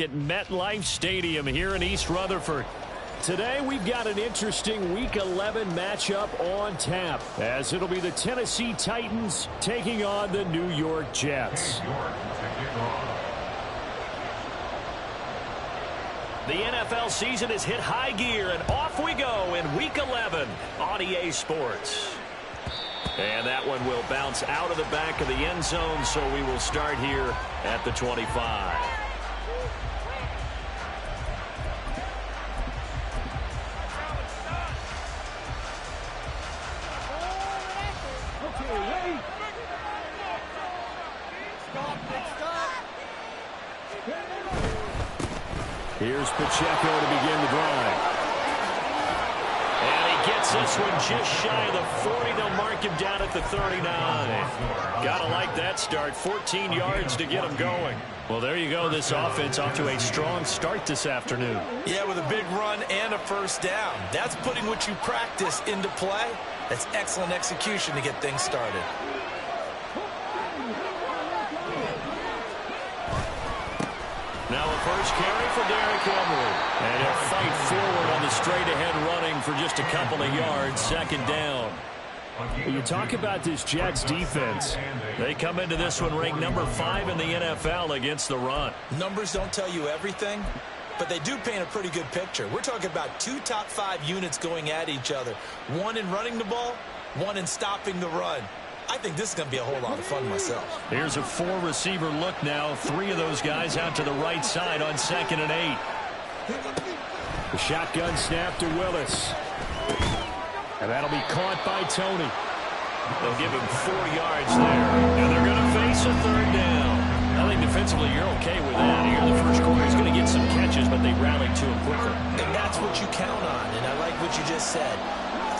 At MetLife Stadium here in East Rutherford. Today we've got an interesting Week 11 matchup on tap, as it'll be the Tennessee Titans taking on the New York Jets. The NFL season has hit high gear, and off we go in Week 11 on EA Sports. And that one will bounce out of the back of the end zone, so we will start here at the 25. Here's Pacheco to begin the drive. And he gets this one just shy of the 40. They'll mark him down at the 39. Gotta like that start. 14 yards to get him going. Well, there you go. This offense off to a strong start this afternoon. Yeah, with a big run and a first down. That's putting what you practice into play. That's excellent execution to get things started. Now a first carry for Derrick Henry. And he'll fight forward on the straight-ahead running for just a couple of yards. Second down. You talk about this Jets defense. They come into this one ranked number 5 in the NFL against the run. Numbers don't tell you everything, but they do paint a pretty good picture. We're talking about 2 top 5 units going at each other. One in running the ball, one in stopping the run. I think this is going to be a whole lot of fun myself. Here's a 4-receiver look now. 3 of those guys out to the right side on 2nd and 8. The shotgun snap to Willis. And that'll be caught by Tony. They'll give him 4 yards there. And they're going to face a 3rd down. I think defensively you're okay with that. Here in the first quarter he's going to get some catches, but they rallied to him quicker. And that's what you count on. And I like what you just said.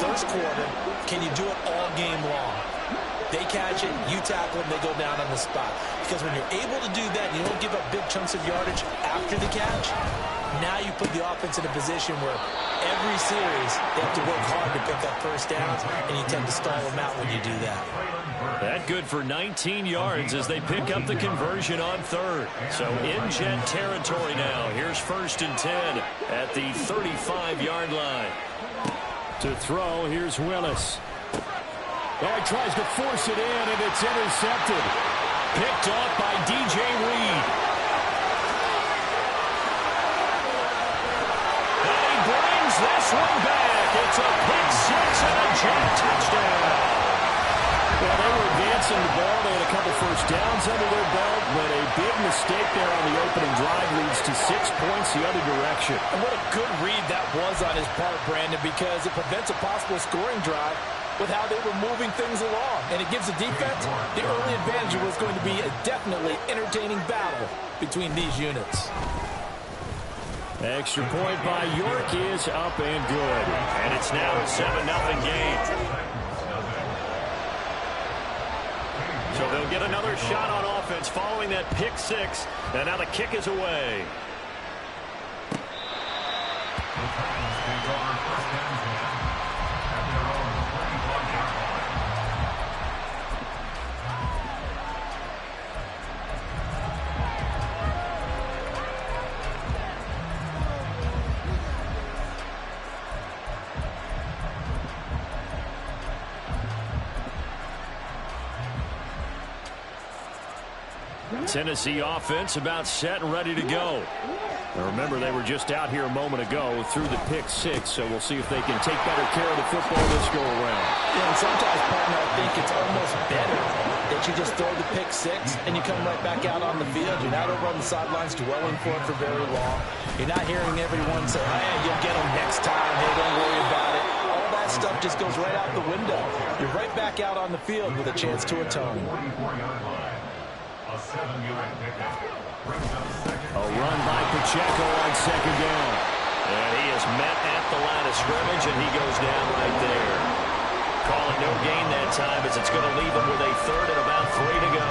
First quarter, can you do it all game long? They catch it, you tackle them, they go down on the spot. Because when you're able to do that, you don't give up big chunks of yardage after the catch, now you put the offense in a position where every series they have to work hard to pick up first downs, and you tend to stall them out when you do that. That good for 19 yards as they pick up the conversion on 3rd. So in Jet territory now. Here's 1st and 10 at the 35-yard line. To throw, here's Willis. Oh, he tries to force it in, and it's intercepted. Picked off by DJ Reed. And he brings this one back. It's a pick 6 and a Jet touchdown. Well, they were advancing the ball. They had a couple first downs under their belt, but a big mistake there on the opening drive leads to 6 points the other direction. And what a good read that was on his part, Brandon, because it prevents a possible scoring drive with how they were moving things along. And it gives the defense the early advantage. It was going to be a definitely entertaining battle between these units. Extra point by York is up and good. And it's now a 7-0 game. So they'll get another shot on offense following that pick 6. And now the kick is away. Tennessee offense about set and ready to go. Now remember, they were just out here a moment ago through the pick 6, so we'll see if they can take better care of the football this go around. Yeah, and sometimes, partner, I think it's almost better that you just throw the pick 6 and you come right back out on the field. You're not over on the sidelines dwelling for it for very long. You're not hearing everyone say, hey, you'll get them next time. Hey, don't worry about it. All that stuff just goes right out the window. You're right back out on the field with a chance to atone. A run by Pacheco on 2nd down. And he is met at the line of scrimmage, and he goes down right there. Calling no gain that time as it's going to leave him with a 3rd and about 3 to go.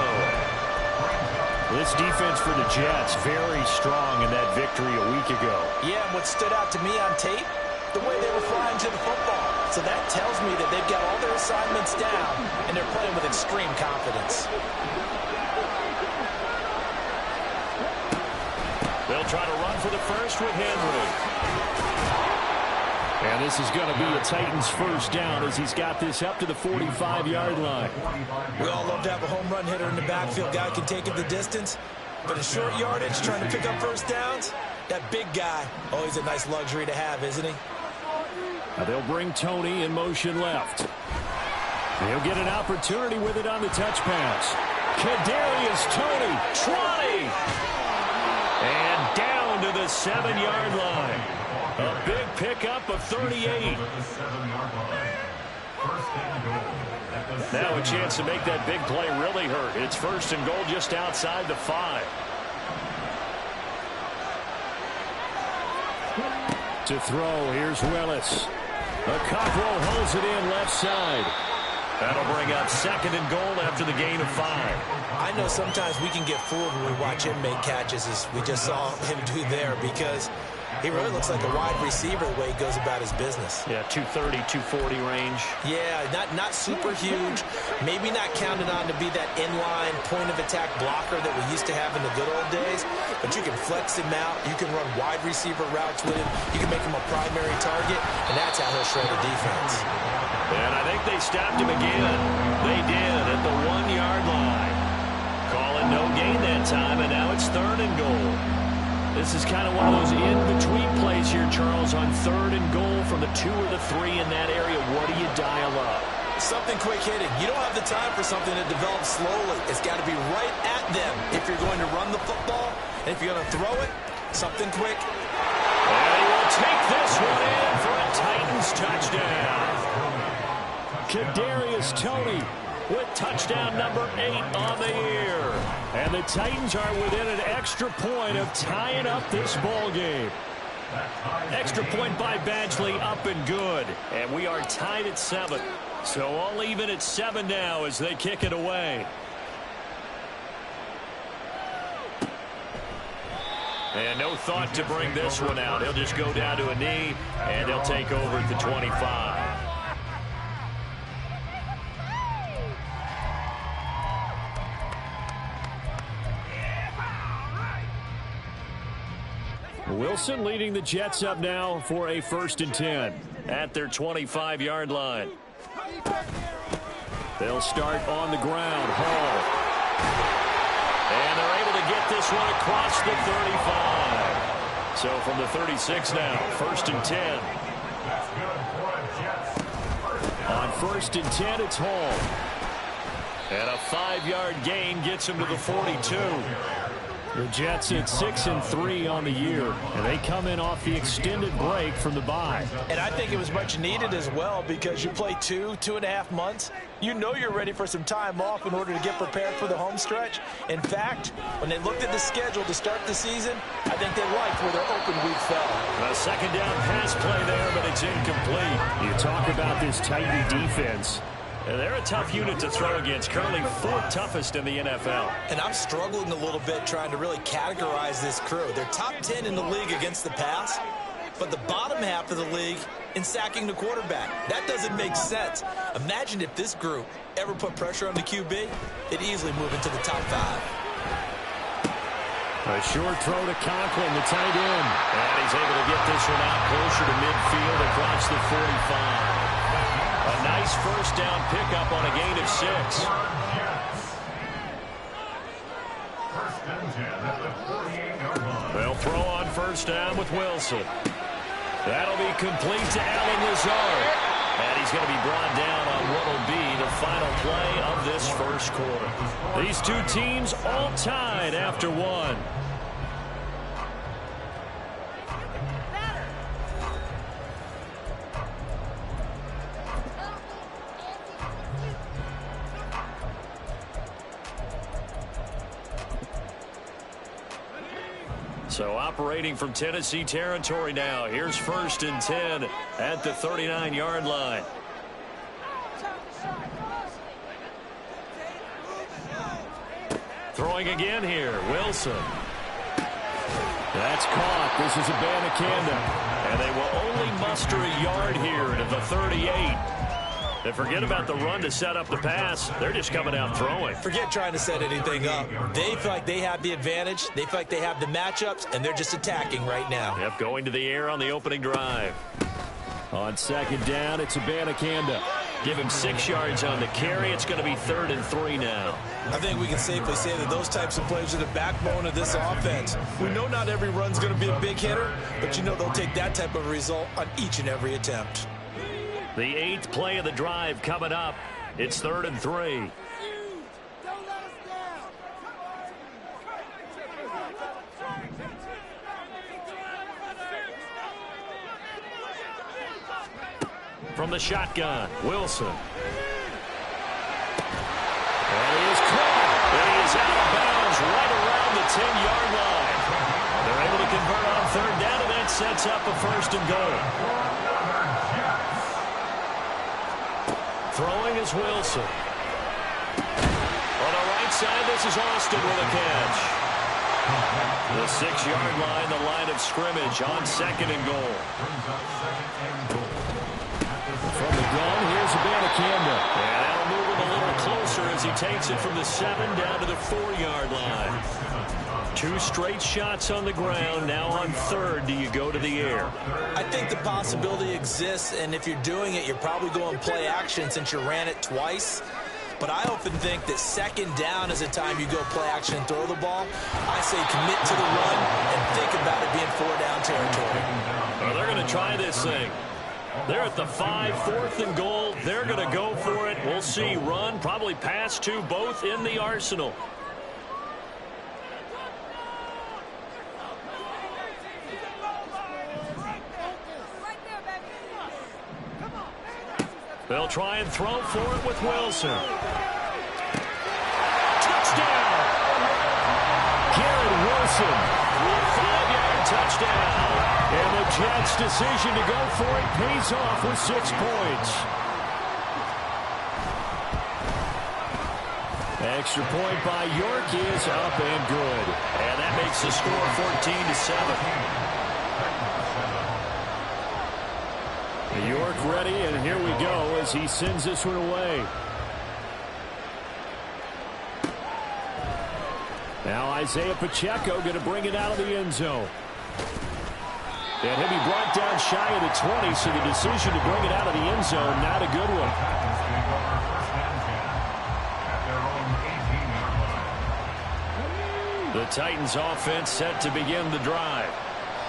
This defense for the Jets, very strong in that victory a week ago. Yeah, and what stood out to me on tape, the way they were flying to the football. So that tells me that they've got all their assignments down, and they're playing with extreme confidence. They'll try to run for the first with Henry. And this is going to be a Titans first down as he's got this up to the 45-yard line. We all love to have a home run hitter in the backfield. Guy can take it the distance. But a short yardage, trying to pick up first downs, that big guy, always a nice luxury to have, isn't he? Now they'll bring Tony in motion left. He'll get an opportunity with it on the touch pass. Kadarius Toney trotting. And down to the 7-yard line. A big pickup of 38. Now a chance to make that big play really hurt. It's first and goal just outside the 5. To throw, here's Willis. The Cockrell holds it in left side. That'll bring up second and goal after the gain of 5. I know sometimes we can get fooled when we watch him make catches, as we just saw him do there, because he really looks like a wide receiver the way he goes about his business. Yeah, 230, 240 range. Yeah, not super huge. Maybe not counted on to be that inline point-of-attack blocker that we used to have in the good old days. But you can flex him out. You can run wide receiver routes with him. You can make him a primary target, and that's how he'll shred a defense. And I think they stopped him again. They did at the 1-yard line. Calling no gain that time, and now it's third and goal. This is kind of one of those in-between plays here, Charles, on third and goal from the 2 or the 3 in that area. What do you dial up? Something quick hitting. You don't have the time for something that develops slowly. It's got to be right at them if you're going to run the football. And if you're going to throw it, something quick. And he will take this one in for a Titans touchdown. Kadarius Toney with touchdown number 8 on the year. And the Titans are within an extra point of tying up this ball game. Extra point by Badgley, up and good. And we are tied at 7. So all even at 7 now as they kick it away. And no thought to bring this one out. He'll just go down to a knee, and they'll take over at the 25. Wilson leading the Jets up now for a 1st and 10 at their 25-yard line. They'll start on the ground. Hall. And they're able to get this one across the 35. So from the 36 now, 1st and 10. On 1st and 10, it's Hall. And a 5-yard gain gets him to the 42. The Jets at 6-3 on the year, and they come in off the extended break from the bye. And I think it was much needed as well, because you play 2.5 months. You know you're ready for some time off in order to get prepared for the home stretch. In fact, when they looked at the schedule to start the season, I think they liked where their open week fell. A second down pass play there, but it's incomplete. You talk about this Titan defense. They're a tough unit to throw against, currently 4th toughest in the NFL. And I'm struggling a little bit trying to really categorize this crew. They're top 10 in the league against the pass, but the bottom half of the league in sacking the quarterback. That doesn't make sense. Imagine if this group ever put pressure on the QB, they'd easily move into the top 5. A short throw to Conklin, the tight end. And he's able to get this one out closer to midfield across the 45. A nice first down pickup on a gain of 6. They'll throw on first down with Wilson. That'll be complete to Allen Lazard. And he's going to be brought down on what will be the final play of this first quarter. These two teams all tied after 1. So operating from Tennessee territory now. Here's 1st and 10 at the 39-yard line. Throwing again here, Wilson. That's caught. This is Abanikanda. And they will only muster a yard here to the 38. And forget about the run to set up the pass. They're just coming out throwing. Forget trying to set anything up. They feel like they have the advantage. They feel like they have the matchups, and they're just attacking right now. Yep, going to the air on the opening drive. On second down, it's Abanikanda. Give him 6 yards on the carry. It's going to be 3rd and 3 now. I think we can safely say that those types of plays are the backbone of this offense. We know not every run's going to be a big hitter, but you know they'll take that type of result on each and every attempt. The 8th play of the drive coming up. It's 3rd and 3. From the shotgun, Wilson. And he is caught. And he is out of bounds right around the 10-yard line. They're able to convert on 3rd down, and that sets up a 1st and goal. Throwing is Wilson. On the right side, this is Austin with a catch. The 6-yard line, the line of scrimmage on 2nd and goal. From the gun, here's Abanikanda. And that'll move him a little closer as he takes it from the 7 down to the 4-yard line. 2 straight shots on the ground. Now on 3rd, do you go to the air? I think the possibility exists, and if you're doing it, you're probably going play action since you ran it twice. But I often think that 2nd down is the time you go play action and throw the ball. I say commit to the run and think about it being 4-down territory. Well, they're going to try this thing. They're at the 5, 4th and goal. They're going to go for it. We'll see. Run, probably pass to both in the arsenal. They'll try and throw for it with Wilson. Touchdown! Garrett Wilson. 5-yard touchdown. And the Jets' decision to go for it pays off with 6 points. Extra point by York is up and good. And that makes the score 14-7. York ready, and here we go as he sends this one away. Now Isaiah Pacheco going to bring it out of the end zone. And he'll be brought down shy of the 20, so the decision to bring it out of the end zone, not a good one. The Titans offense set to begin the drive.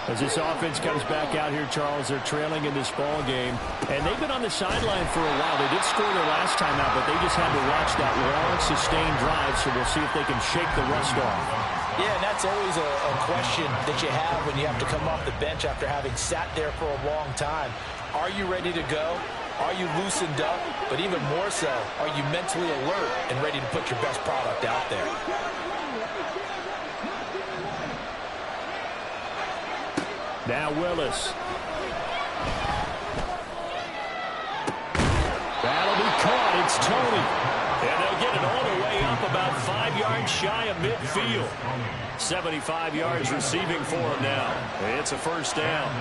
As this offense comes back out here, Charles, they're trailing in this ball game. And they've been on the sideline for a while. They did score their last time out, but they just had to watch that long, sustained drive, so we'll see if they can shake the rust off. Yeah, and that's always a question that you have when you have to come off the bench after having sat there for a long time. Are you ready to go? Are you loosened up? But even more so, are you mentally alert and ready to put your best product out there? Now Willis. That'll be caught. It's Tony. And they'll get it all the way up about 5 yards shy of midfield. 75 yards receiving for him now. It's a 1st down.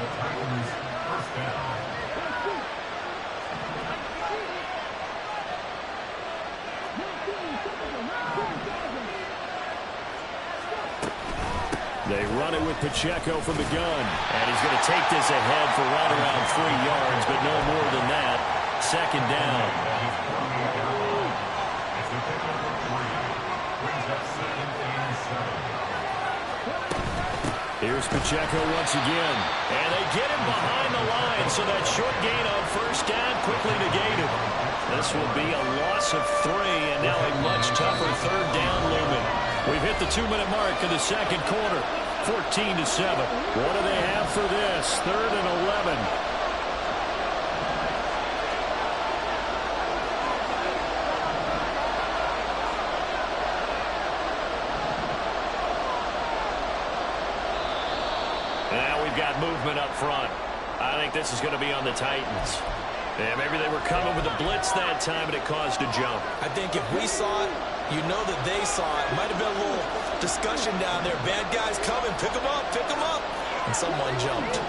They run it with Pacheco from the gun. And he's going to take this ahead for right around 3 yards, but no more than that. 2nd down. Here's Pacheco once again. And they get him behind the line, so that short gain on 1st down quickly negated. This will be a loss of 3, and now a much tougher 3rd down looming. We've hit the 2-minute mark of the 2nd quarter. 14-7. What do they have for this? 3rd and 11. Now we've got movement up front. I think this is going to be on the Titans. Yeah, maybe they were coming with a blitz that time, and it caused a jump. I think if we saw it, you know that they saw it. Might have been a little discussion down there. Bad guys coming. Pick them up. Pick them up. And someone jumped.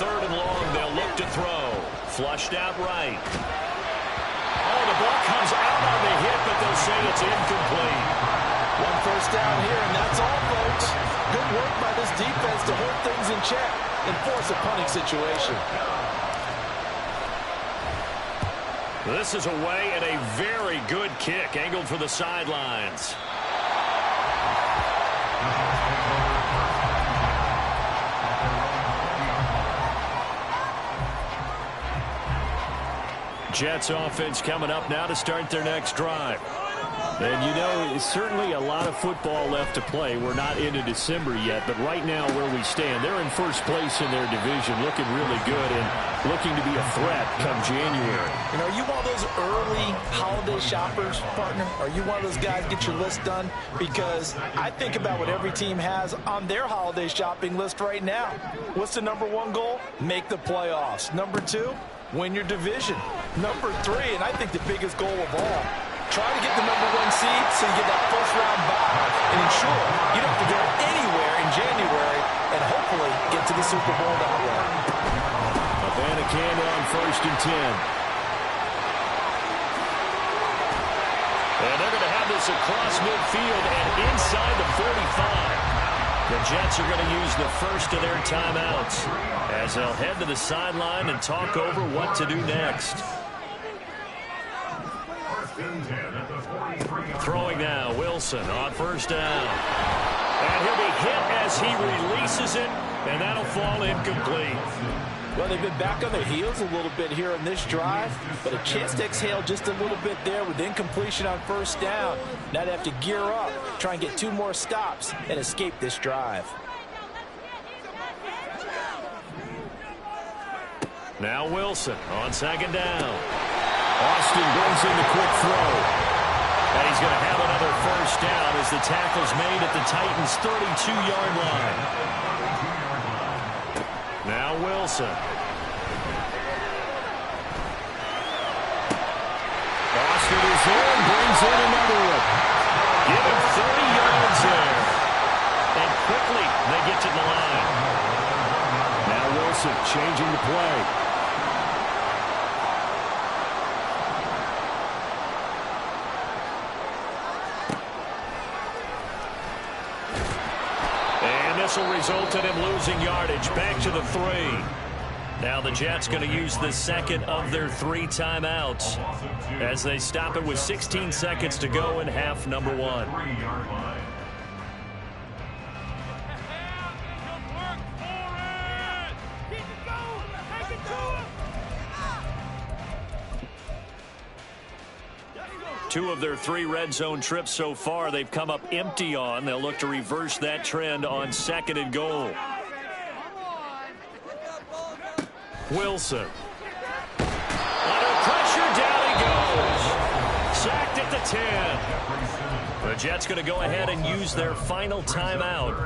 3rd and long. They'll look to throw. Flushed out right. Oh, the ball comes out on the hit, but they'll say it's incomplete. 1 first down here, and that's all, folks. Good work by this defense to hold things in check and force a punting situation. This is away and a very good kick angled for the sidelines. Jets offense coming up now to start their next drive. And, you know, it's certainly a lot of football left to play. We're not into December yet, but right now where we stand, they're in first place in their division, looking really good and looking to be a threat come January. You know, are you one of those early holiday shoppers, partner? Are you one of those guys get your list done? Because I think about what every team has on their holiday shopping list right now. What's the #1 goal? Make the playoffs. #2, win your division. #3, and I think the biggest goal of all, try to get the #1 seed so you get that first-round bye and ensure you don't have to go anywhere in January and hopefully get to the Super Bowl that way. Abanikanda on 1st and 10. And they're going to have this across midfield and inside the 45. The Jets are going to use the first of their timeouts as they'll head to the sideline and talk over what to do next. Throwing now, Wilson on 1st down. And he'll be hit as he releases it, and that'll fall incomplete. Well, they've been back on their heels a little bit here on this drive, but a chance to exhale just a little bit there with incompletion on 1st down. Now they have to gear up, try and get 2 more stops, and escape this drive. Now Wilson on 2nd down. Austin brings in the quick throw. And he's going to have another 1st down as the tackle's made at the Titans' 32-yard line. Now Wilson. Austin is there and brings in another one. Give him 30 yards there. And quickly they get to the line. Now Wilson changing the play. This will result in him losing yardage. Back to the 3. Now the Jets going to use the second of their 3 timeouts as they stop it with 16 seconds to go in half #1. Two of their 3 red zone trips so far, they've come up empty on. They'll look to reverse that trend on 2nd and goal. Wilson. Under pressure, down he goes. Sacked at the 10. The Jets going to go ahead and use their final timeout.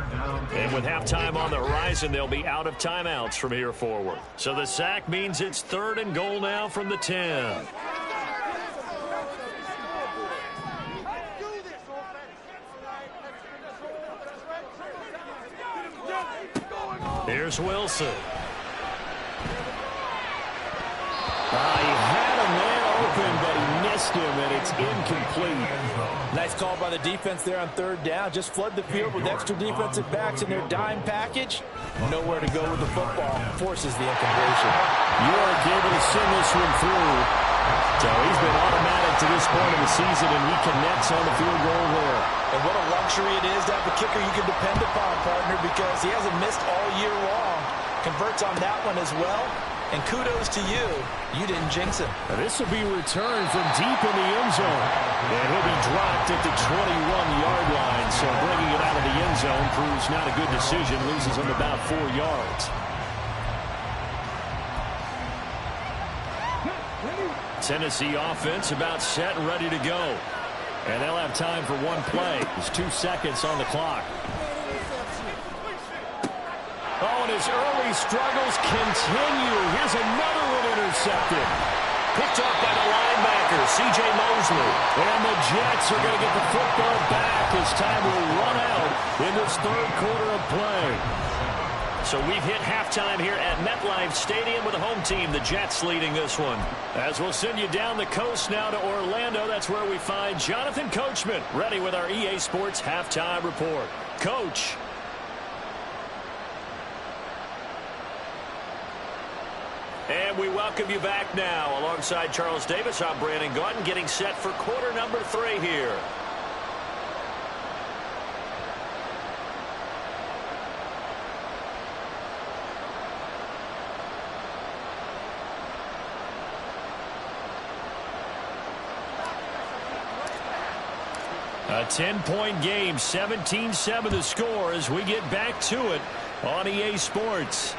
And with halftime on the horizon, they'll be out of timeouts from here forward. So the sack means it's 3rd and goal now from the 10. Here's Wilson. He had him there open, but he missed him, and it's incomplete. Nice call by the defense there on 3rd down. Just flood the field with extra defensive backs in their dime package. Nowhere to go with the football. Forces the incompletion. York able to send this one through. So he's been automatic to this point of the season, and he connects on the field goal there. And what a luxury it is to have a kicker you can depend upon, partner, because he hasn't missed all year long. Converts on that one as well. And kudos to you. You didn't jinx him. Now this will be returned from deep in the end zone. And he'll be dropped at the 21-yard line. So bringing it out of the end zone proves not a good decision. Loses him about 4 yards. Tennessee offense about set and ready to go. And they'll have time for one play. There's 2 seconds on the clock. Oh, and his early struggles continue. Here's another one intercepted. Picked up by the linebacker, C.J. Mosley. And the Jets are going to get the football back as time will run out in this 3rd quarter of play. So we've hit halftime here at MetLife Stadium with the home team, the Jets, leading this one. As we'll send you down the coast now to Orlando, that's where we find Jonathan Coachman, ready with our EA Sports halftime report. Coach. And we welcome you back now. Alongside Charles Davis, I'm Brandon Gaudin, getting set for quarter number 3 here. A 10-point game, 17-7 the score as we get back to it on EA Sports.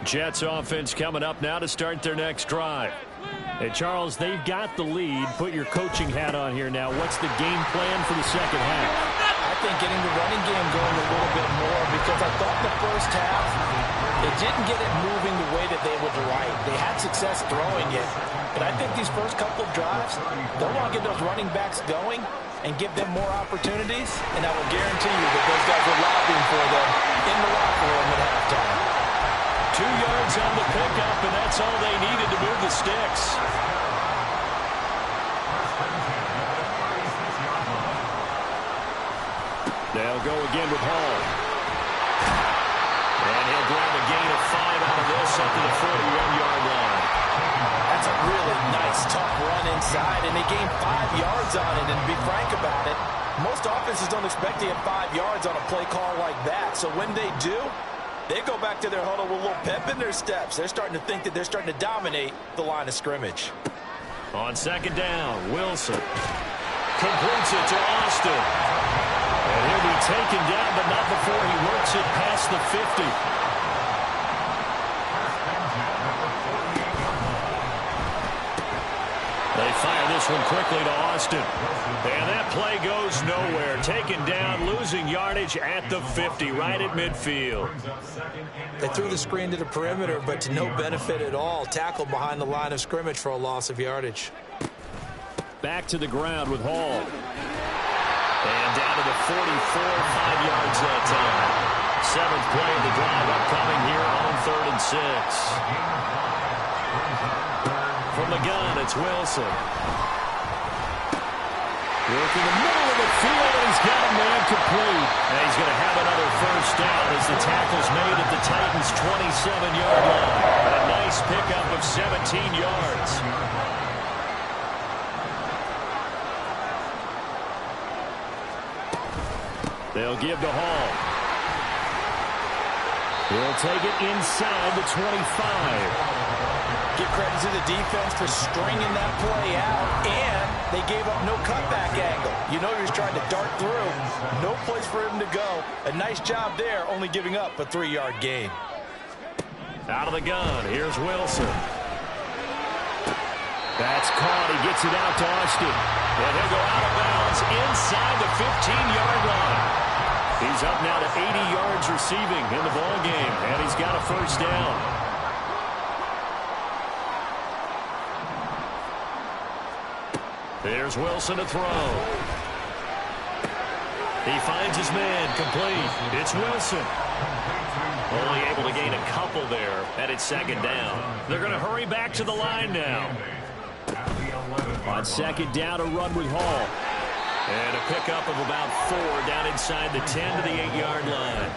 Jets offense coming up now to start their next drive. Hey, Charles, they've got the lead. Put your coaching hat on here now. What's the game plan for the second half? I think getting the running game going a little bit more, because I thought the first half, they didn't get it moving the way that they would like. They had success throwing it. But I think these first couple of drives, they'll want to get those running backs going and give them more opportunities. And I will guarantee you that those guys are lobbying for them in the locker room at halftime. 2 yards on the pickup, and that's all they needed to move the sticks. They'll go again with Hall. And he'll grab a gain of 5 out of this up to the 41-yard line. That's a really nice, tough run inside, and they gained 5 yards on it. And to be frank about it, most offenses don't expect to get 5 yards on a play call like that. So when they do, they go back to their huddle with a little pep in their steps. They're starting to think that they're starting to dominate the line of scrimmage. On second down, Wilson completes it to Austin. And he'll be taken down, but not before he works it past the 50. They fire this one quickly to Austin. And that play goes nowhere. Taken down, losing yardage at the 50, right at midfield. They threw the screen to the perimeter, but to no benefit at all. Tackled behind the line of scrimmage for a loss of yardage. Back to the ground with Hall. And down to the 44, 5 yards that time. 7th play of the drive upcoming here on 3rd and 6. From the gun, it's Wilson. Working the middle of the field, and he's got a man complete. And he's going to have another first down as the tackle's made at the Titans' 27-yard line. A nice pickup of 17 yards. They'll give to Hall. He'll take it inside the 25. Give credit to the defense for stringing that play out, and they gave up no cutback angle. You know he was trying to dart through. No place for him to go. A nice job there, only giving up a 3-yard gain. Out of the gun, here's Wilson. That's caught. He gets it out to Austin. And he'll go out of bounds inside the 15-yard line. He's up now to 80 yards receiving in the ballgame, and he's got a first down. There's Wilson to throw. He finds his man complete. It's Wilson. Only able to gain a couple there, and it's second down. They're going to hurry back to the line now. On second down, a run with Hall. And a pickup of about 4 down inside the 10 to the 8-yard line.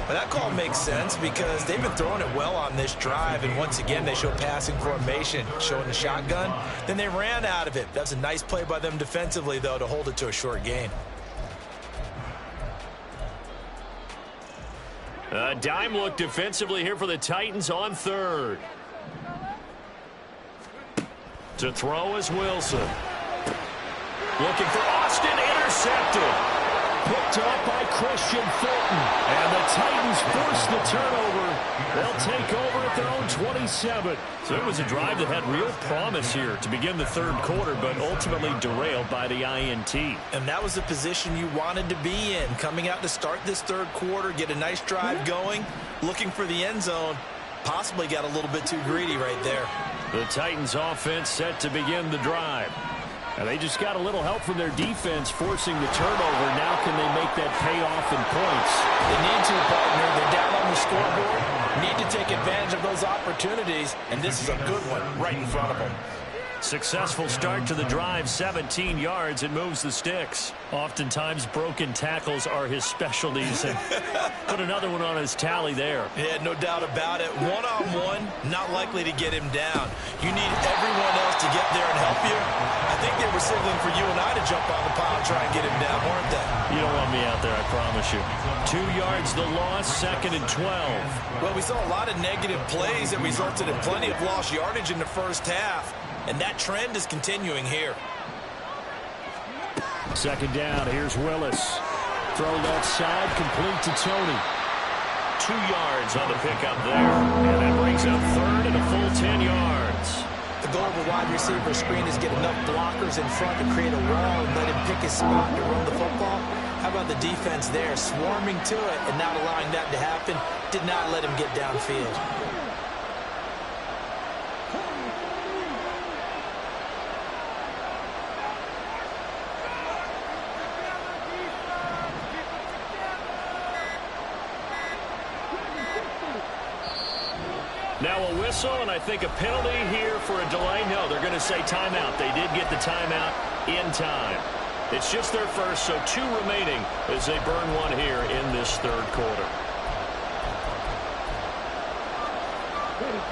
Well, that call makes sense because they've been throwing it well on this drive, and once again they show passing formation, showing the shotgun. Then they ran out of it. That was a nice play by them defensively, though, to hold it to a short gain. A dime look defensively here for the Titans on 3rd. To throw is Wilson. Looking for Austin, intercepted. Picked up by Christian Fulton. And the Titans force the turnover. They'll take over at their own 27. So it was a drive that had real promise here to begin the third quarter, but ultimately derailed by the INT. And that was the position you wanted to be in. Coming out to start this third quarter, get a nice drive going, looking for the end zone. Possibly got a little bit too greedy right there. The Titans offense set to begin the drive. And they just got a little help from their defense forcing the turnover. Now can they make that pay off in points? They need to, partner. They're down on the scoreboard. Need to take advantage of those opportunities. And this is a good one right in front of them. Successful start to the drive, 17 yards, and moves the sticks. Oftentimes, broken tackles are his specialties, and put another one on his tally there. Yeah, no doubt about it. One-on-one, not likely to get him down. You need everyone else to get there and help you. I think they were signaling for you and I to jump on the pile and try and get him down, weren't they? You don't want me out there, I promise you. 2 yards the loss, 2nd and 12. Well, we saw a lot of negative plays that resulted in plenty of lost yardage in the first half. And that trend is continuing here. 2nd down. Here's Willis. Throw left side, complete to Tony. 2 yards on the pickup there. And that brings up 3rd and a full 10 yards. The goal of a wide receiver screen is get enough blockers in front to create a wall and let him pick his spot to run the football. How about the defense there, swarming to it and not allowing that to happen? Did not let him get downfield. Now a whistle, and I think a penalty here for a delay. No, they're going to say timeout. They did get the timeout in time. It's just their first, so 2 remaining as they burn one here in this third quarter.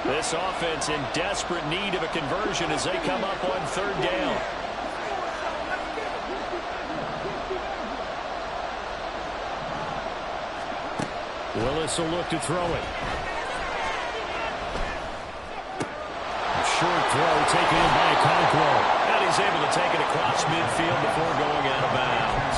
This offense in desperate need of a conversion as they come up on 3rd down. Willis will look to throw it. Short throw taken in by Conquo. And he's able to take it across midfield before going out of bounds.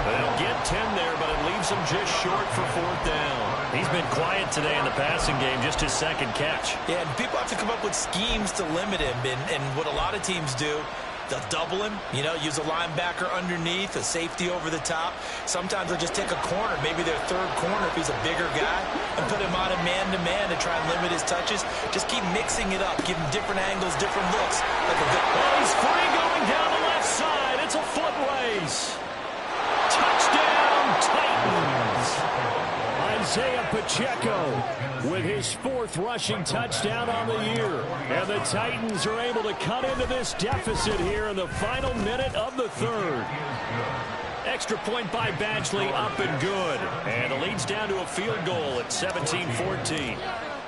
They'll get 10 there, but it leaves him just short for 4th down. He's been quiet today in the passing game, just his 2nd catch. Yeah, and people have to come up with schemes to limit him. And what a lot of teams do, they'll double him, use a linebacker underneath, a safety over the top. Sometimes they'll just take a corner, maybe their 3rd corner if he's a bigger guy, and put him on a man-to-man to try and limit his touches. Just keep mixing it up, give him different angles, different looks. Like a good he's free going down the left side. It's a foot race. Touchdown, Titans. Isaiah Pacheco with his 4th rushing touchdown on the year. And the Titans are able to cut into this deficit here in the final minute of the 3rd. Extra point by Badgley, up and good. And it leads down to a field goal at 17-14.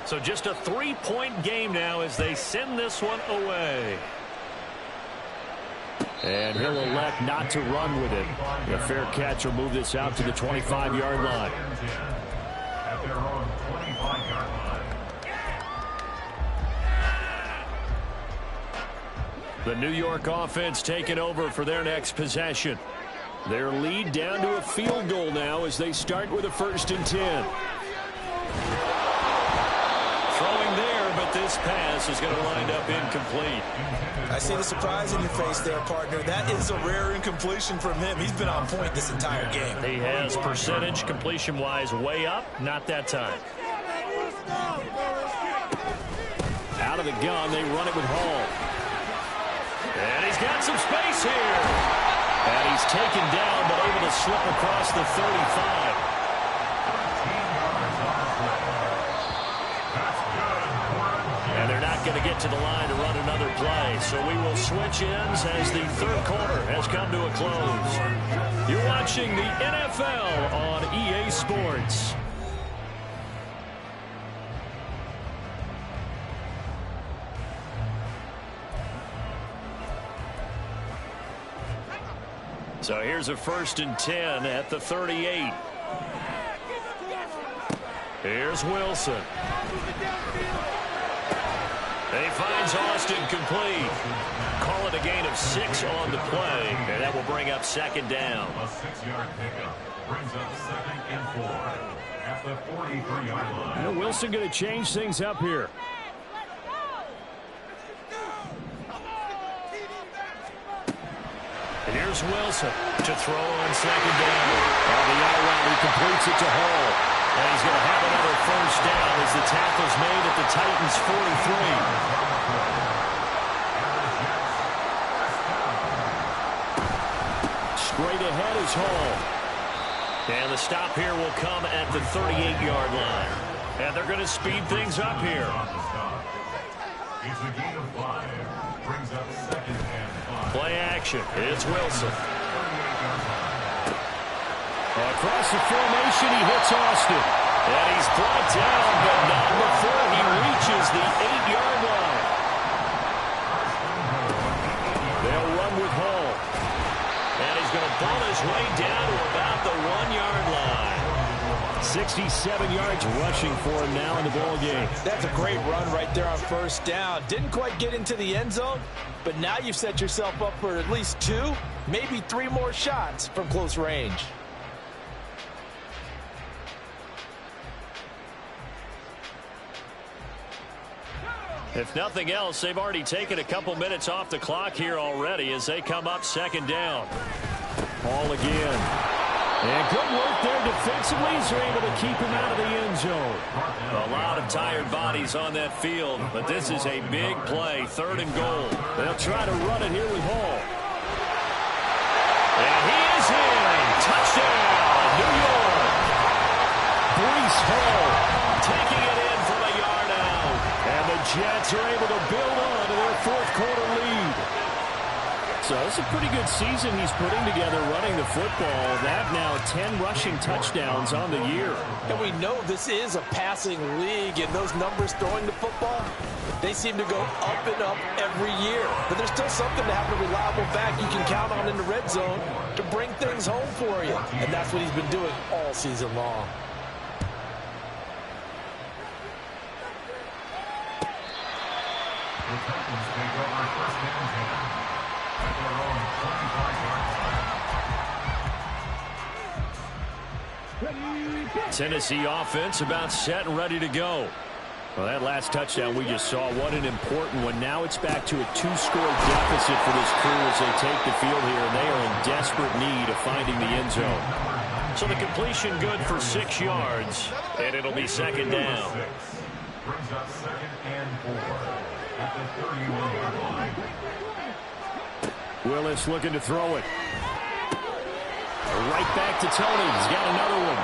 So just a 3-point game now as they send this one away. And he'll elect not to run with it. A fair catch will move this out to the 25-yard line. The New York offense taking over for their next possession. Their lead down to a field goal now as they start with a 1st and 10. Throwing there, but this pass is going to wind up incomplete. I see the surprise in your face there, partner. That is a rare incompletion from him. He's been on point this entire game. He has percentage completion-wise way up. Not that time. Out of the gun, they run it with Hall. And he's got some space here. And he's taken down, but able to slip across the 35. And they're not going to get to the line to run another play. So we will switch ends as the third quarter has come to a close. You're watching the NFL on EA Sports. So here's a 1st and 10 at the 38. Here's Wilson. He finds Austin complete. call it a gain of 6 on the play, and that will bring up second down. A 6-yard pickup brings up 2nd and 4 at the 43-yard line. And Wilson going to change things up here. And here's Wilson to throw on second down. On the out route, he completes it to Hall. And he's going to have another first down as the tackle's made at the Titans' 43. Straight ahead is Hall. And the stop here will come at the 38-yard line. And they're going to speed things up here. It's a gain of 5. Brings up 2nd and 5. Play action. It's Wilson. Across the formation, he hits Austin. And he's brought down, but not before he reaches the 8-yard line. They'll run with Hall. And he's going to pull his way down to about the 1-yard line. 67 yards rushing for him now in the ball game. That's a great run right there on first down. Didn't quite get into the end zone, but now you've set yourself up for at least 2, maybe 3 more shots from close range. If nothing else, they've already taken a couple minutes off the clock here already as they come up second down. Ball again. And good work there defensively as they're able to keep him out of the end zone. A lot of tired bodies on that field, but this is a big play, 3rd and goal. They'll try to run it here with Hall. And he is in. Touchdown, New York. Breece Hall taking it in from a yard out. And the Jets are able to build on to their 4th quarter lead. So it's a pretty good season he's putting together running the football. That now 10 rushing touchdowns on the year. And we know this is a passing league, and those numbers throwing the football, they seem to go up and up every year. But there's still something to have a reliable back you can count on in the red zone to bring things home for you. And that's what he's been doing all season long. The Titans take over 1st and 10 at their own 25-yard line. Tennessee offense about set and ready to go. Well, that last touchdown we just saw, what an important one. Now it's back to a 2-score deficit for this crew as they take the field here, and they are in desperate need of finding the end zone. So the completion good for 6 yards, and it'll be second down. Brings up 2nd and 4 at the 31-yard line. Willis looking to throw it. Right back to Tony. He's got another one.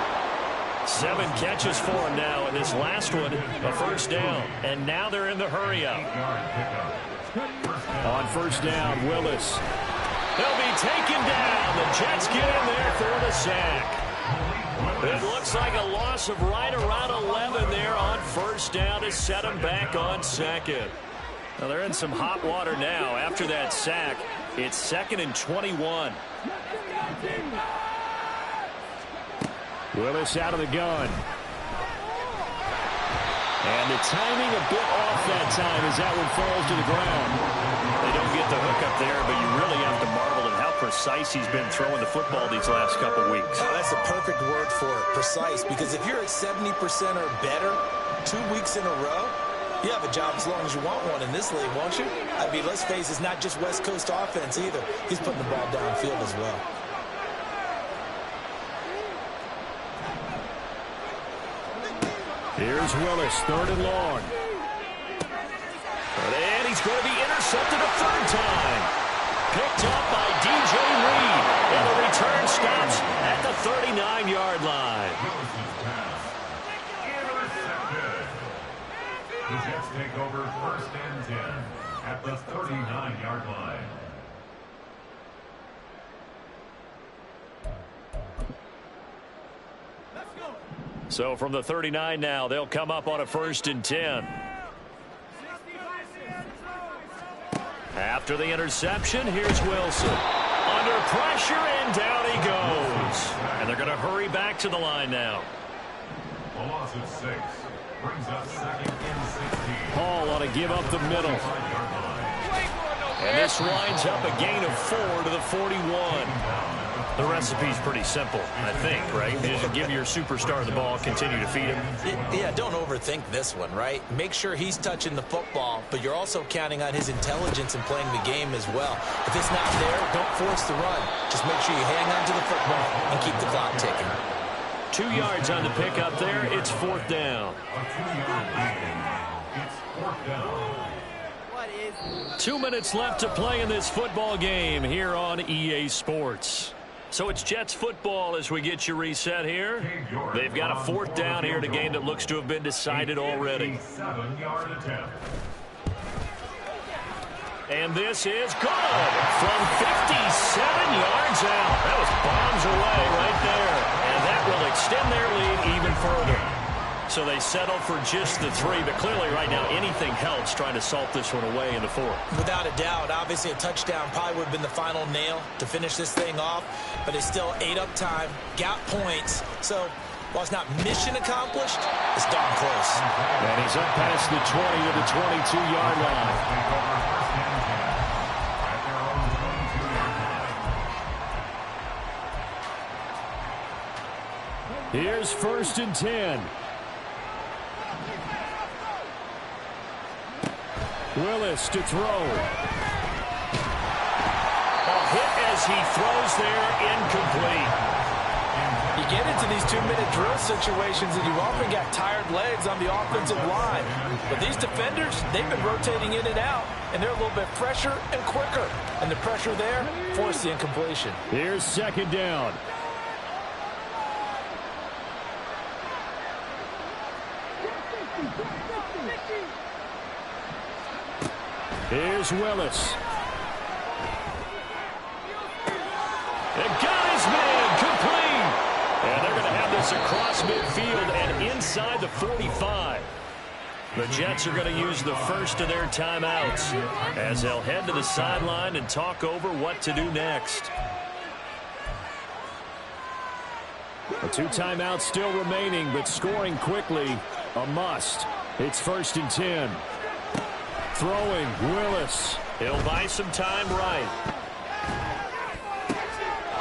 7 catches for him now, and this last one, a first down. And now they're in the hurry-up. On first down, Willis. They'll be taken down. The Jets get in there for the sack. It looks like a loss of right around 11 there on first down to set them back on second. Well, they're in some hot water now. After that sack, it's 2nd and 21. Willis out of the gun. And the timing a bit off that time as that one falls to the ground. They don't get the hook up there, but you really have to marvel at how precise he's been throwing the football these last couple weeks. Oh, that's a perfect word for it, precise, because if you're at 70% or better 2 weeks in a row, you have a job as long as you want one in this league, won't you? I mean, let's face it, it's not just West Coast offense either. He's putting the ball downfield as well. Here's Willis, 3rd and long. And he's going to be intercepted a 3rd time. Picked up by DJ Reed. And the return stops at the 39-yard line. Intercepted. The Jets take over 1st and 10 at the 39-yard line. So from the 39 now, they'll come up on a 1st and 10. After the interception, here's Wilson. Under pressure, and down he goes. And they're going to hurry back to the line now. A loss of 6 brings up 2nd and 16. Hall ought to give up the middle. And this winds up a gain of 4 to the 41. The recipe's pretty simple, I think, right? Just give your superstar the ball, continue to feed him. Yeah, don't overthink this one, right? Make sure he's touching the football, but you're also counting on his intelligence in playing the game as well. If it's not there, don't force the run. Just make sure you hang on to the football and keep the clock ticking. 2 yards on the pickup there. It's 4th down. A 2-yard gain. It's 4th down. 2 minutes left to play in this football game here on EA Sports. So it's Jets football as we get you reset here. They've got a 4th down here in a game that looks to have been decided already. 7-yard attempt. And this is good from 57 yards out. That was bombs away right there. And that will extend their lead even further. So they settle for just the 3, but clearly right now anything helps trying to salt this one away in the 4th. Without a doubt, obviously a touchdown probably would have been the final nail to finish this thing off, but it's still 8-up time, got points. So while it's not mission accomplished, it's darn close. And he's up past the 20 to the 22-yard line. Here's 1st and 10. Willis to throw. A hit as he throws there, incomplete. You get into these 2-minute drill situations and you often got tired legs on the offensive line. But these defenders, they've been rotating in and out, and they're a little bit fresher and quicker. And the pressure there forced the incompletion. Here's 2nd down. Here's Willis. They got his man complete. And they're going to have this across midfield and inside the 45. The Jets are going to use the first of their timeouts as they'll head to the sideline and talk over what to do next. The 2 timeouts still remaining, but scoring quickly, a must. It's 1st and 10. Throwing, Willis. He'll buy some time right.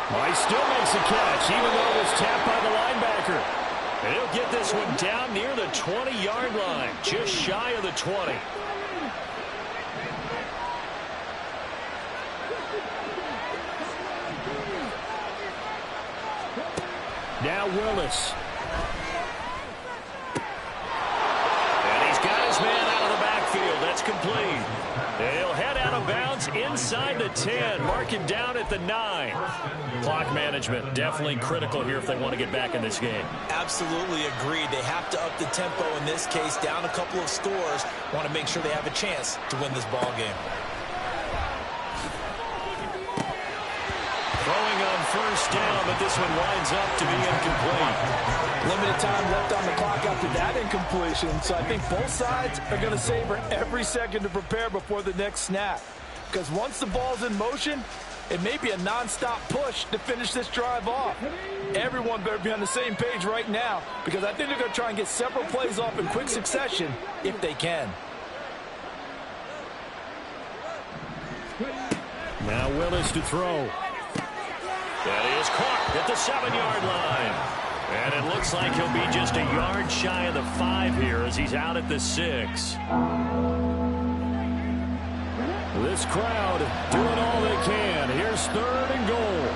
Well, he still makes a catch, even though it was tapped by the linebacker. And he'll get this one down near the 20-yard line, just shy of the 20. Now Willis. And he's got his man out of the backfield. That's complete. He'll head out of bounds inside the 10. Mark him down at the 9. Clock management definitely critical here if they want to get back in this game. Absolutely agreed. They have to up the tempo in this case, down a couple of scores. Want to make sure they have a chance to win this ball game. Throwing on 1st down, but this one winds up to be incomplete. Limited time left on the clock after that incompletion, so I think both sides are going to savor every second to prepare before the next snap. Because once the ball's in motion, it may be a non-stop push to finish this drive off. Everyone better be on the same page right now, because I think they're going to try and get several plays off in quick succession if they can. Now Willis to throw. That is caught at the 7-yard line. And it looks like he'll be just a yard shy of the 5 here as he's out at the 6. This crowd doing all they can. Here's 3rd and goal.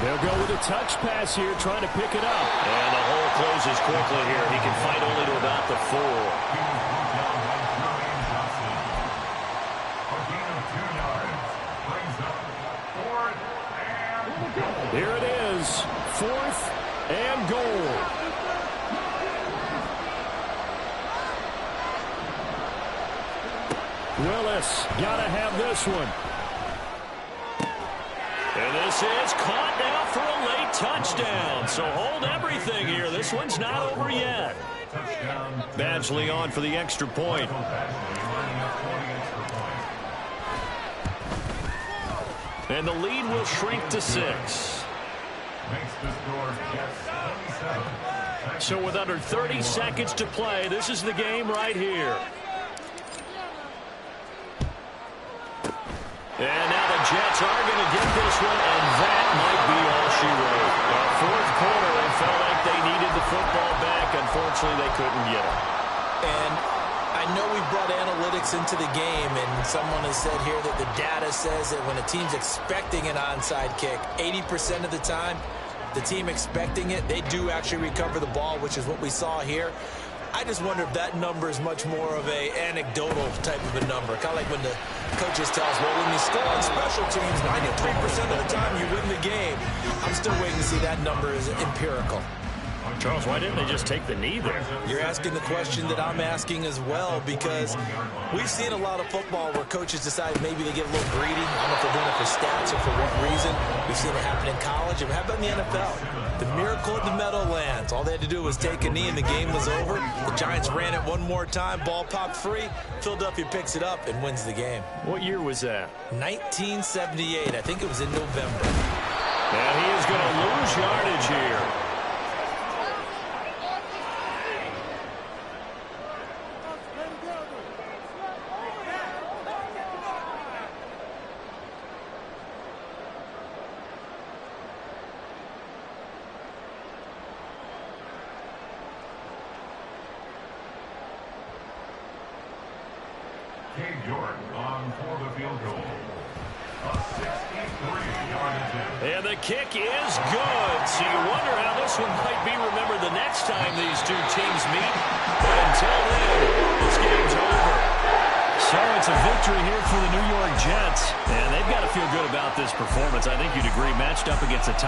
They'll go with a touch pass here, trying to pick it up. And the hole closes quickly here. He can fight only to about the 4. Here it is, 4th and goal. Willis got to have this one. And this is caught now for a late touchdown. So hold everything here. This one's not over yet. Badgley on for the extra point. And the lead will shrink to 6. So with under 30 seconds to play, this is the game right here. And now the Jets are going to get this one, and that might be all she wrote. Fourth quarter, they felt like they needed the football back. Unfortunately, they couldn't get it. And I know we brought analytics into the game, and someone has said here that the data says that when a team's expecting an onside kick, 80% of the time, the team expecting it, they do actually recover the ball, which is what we saw here. I just wonder if that number is much more of a anecdotal type of a number. Kind of like when the coaches tell us, well, when you score on special teams, 93% of the time you win the game. I'm still waiting to see that number is empirical. Charles, why didn't they just take the knee there? You're asking the question that I'm asking as well, because we've seen a lot of football where coaches decide maybe they get a little greedy. I don't know if they're doing it for stats or for what reason. We've seen it happen in college. It happened in the NFL. The miracle of the Meadowlands. All they had to do was take a knee and the game was over. The Giants ran it one more time. Ball popped free. Philadelphia picks it up and wins the game. What year was that? 1978. I think it was in November. And he is going to lose yardage here. On for the field goal. A 63-yard attempt. And the kick is good. So you wonder how this one might be remembered the next time these two teams meet. But until then, this game's over. So it's a victory here for the New York Jets. And they've got to feel good about this performance. I think you'd agree, matched up against a top